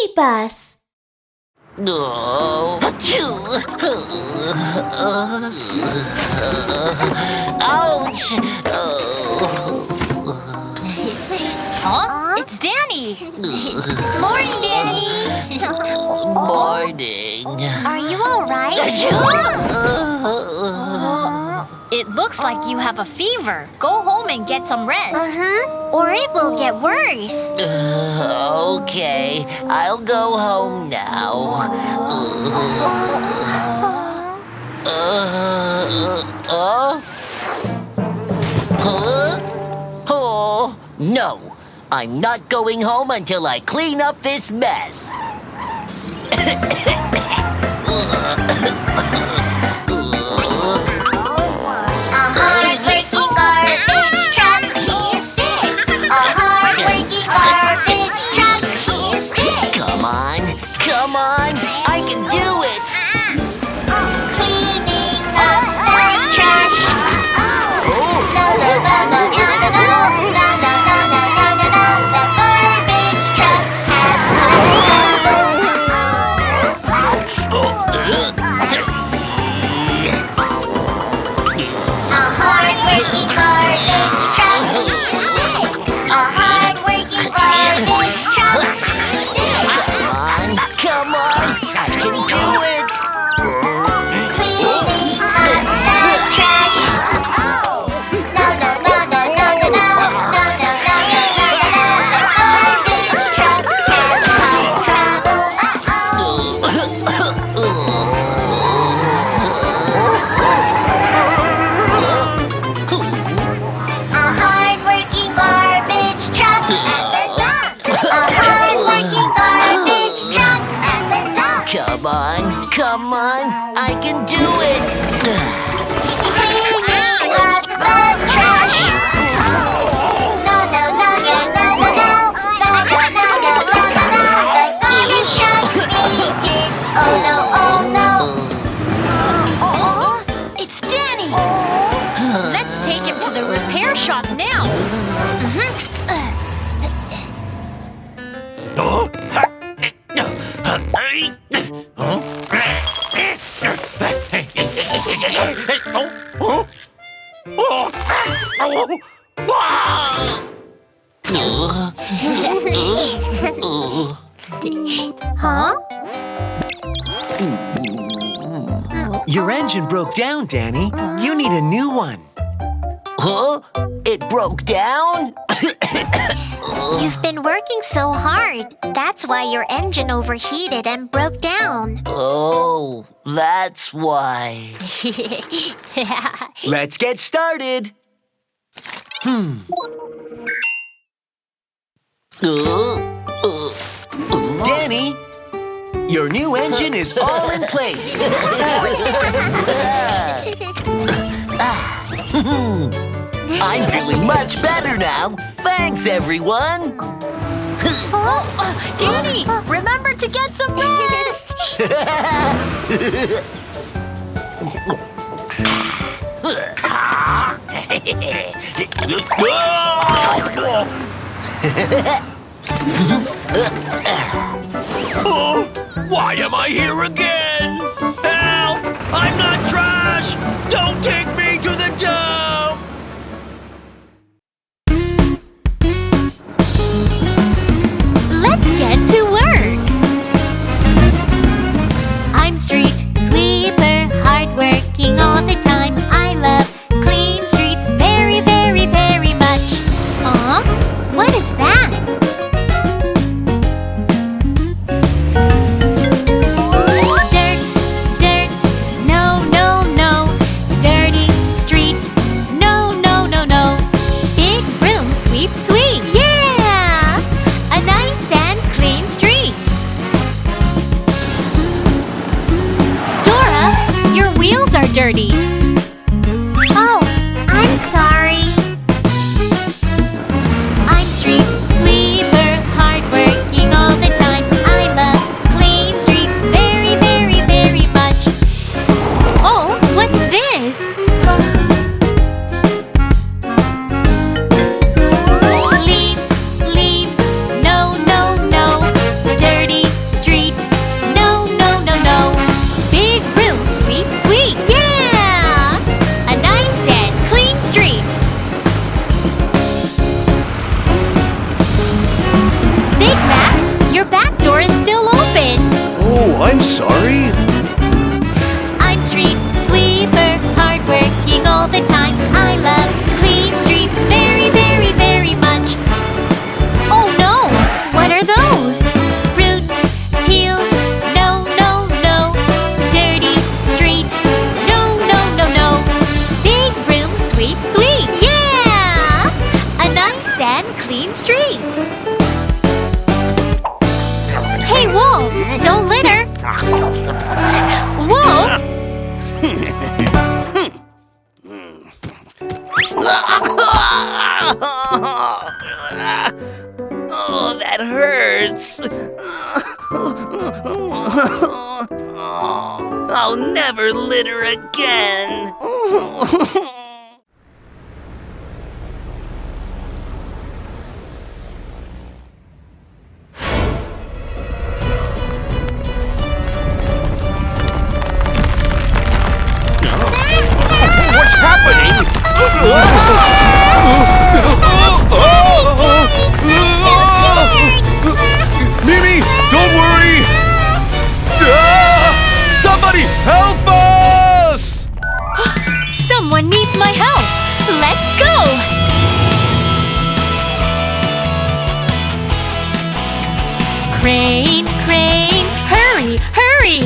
BabyBus. Oh. Ouch! Huh? It's Danny! Morning, Danny! Morning. Are you alright? It looks like you have a fever. Go home and get some rest. Or it will get worse. Okay, I'll go home now. Oh, no. I'm not going home until I clean up this mess. Come on, I can do it! Cleaning up the trash. No, no, no, no, no, no, no, no, no, no, no, no, no, no. The garbage truck has a hard-working garbage truck is sick. A hard-working garbage truck is sick. Come on, I can do it! Cleaning up the trash. No, no, no, no, no, no, no, no, no, no, no, no, no, no. The garbage truck has troubles. A hard-working garbage truck at the dump. A hard-working garbage truck at the dump. Come on, I can do it! Cleaning up the trash. No, no, no, no, no, no, no. No, no, no, no, no, no, no. The garbage truck needs it. Oh no, oh no. It's Danny. Let's take him to the repair shop now. Huh? Your engine broke down, Danny. You need a new one. Huh? It broke down? You've been working so hard. That's why your engine overheated and broke down. Oh, that's why. Let's get started. Danny, your new engine is all in place. I'm feeling much better now. Thanks, everyone. Danny, remember to get some rest. Why am I here again? Help! I'm not trash! Don't take me to the dump! Let's get to work. I'm street sweeper, hardworking all the time. I love clean streets very, very, very much. What is that? Dirt, dirt, no, no, no. Dirty sorry. I'm street sweeper, hardworking all the time. I love clean streets very, very, very much. Oh no! What are those? Fruit peels? No, no, no. Dirty street? No, no, no, no. Big room sweep, sweep. Yeah! A nice and clean street. Hey, Wolf! Don't litter! Wolf! Oh, that hurts. I'll never litter again. What's happening? Mimi, don't worry! Somebody help us! Someone needs my help! Let's go! Crane, crane, hurry, hurry!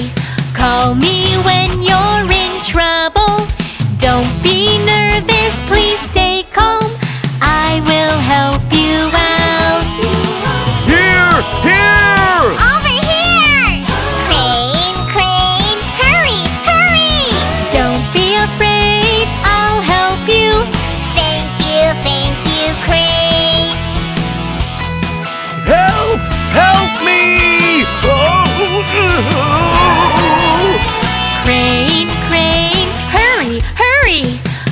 Call me when you're in trouble. Don't be nervous, please stay calm. I will help you out. Here! Here! Over here! Crane, crane, hurry, hurry! Don't be afraid, I'll help you. Thank you, Crane. Help! Help me! Crane, crane, hurry, hurry!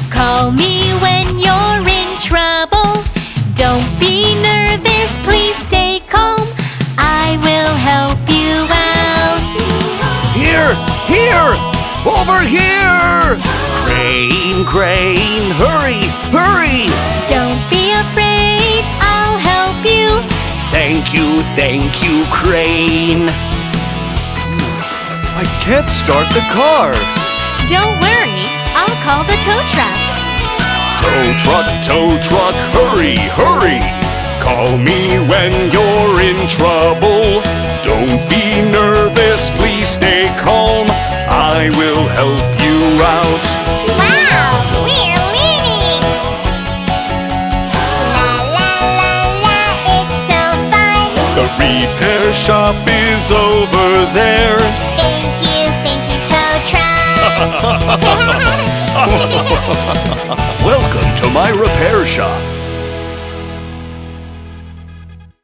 Call me when you're in trouble. Don't be nervous, please stay calm. I will help you out. Here! Here! Over here! Crane, crane, hurry! Hurry! Don't be afraid, I'll help you. Thank you, Crane. I can't start the car. Don't worry, I'll call the tow truck. Tow truck, hurry, hurry! Call me when you're in trouble. Don't be nervous, please stay calm. I will help you out. Wow, we're winning! La la la la, it's so fun. The repair shop is over there. Thank you, tow truck. Welcome to my repair shop.